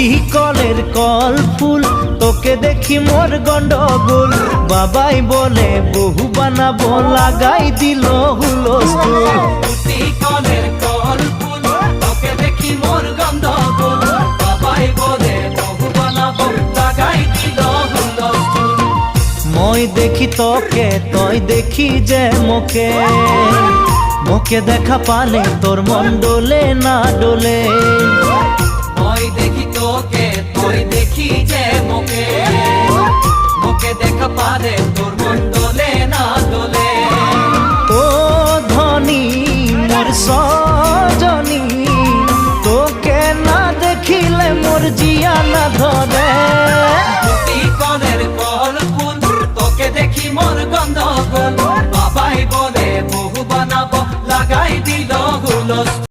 টুটি কলের কল ফুল, তোকে দেখি মোর গন্ডগোল। বাবাই বলে বহু বানাবো, লাগাই দিল হুলস্থুল। টুটি কলের কল ফুল, তোকে দেখি মোর গন্ডগোল। বাবাই বলে বহু বানাবো, লাগাই দিল হুলস্থুল। মই দেখি তোকে, তই দেখি যে মোকে, মোকে দেখা পালে তোর মন ডোলে না ডোলে। মই দেখি তোকে, তুই দেখি যে মোকে, মোকে দেখা পারে তোর মন দোলে না দোলে। ও ধনী মোর সজনী, তোকে না দেখিলে মোর জিয়া না ধরে। টুটি কলের কল ফুল, তোকে দেখি মোর গন্ডগোল। বাবাই বলে বহু বানাবো, লাগাই দিল হুলস্থুল।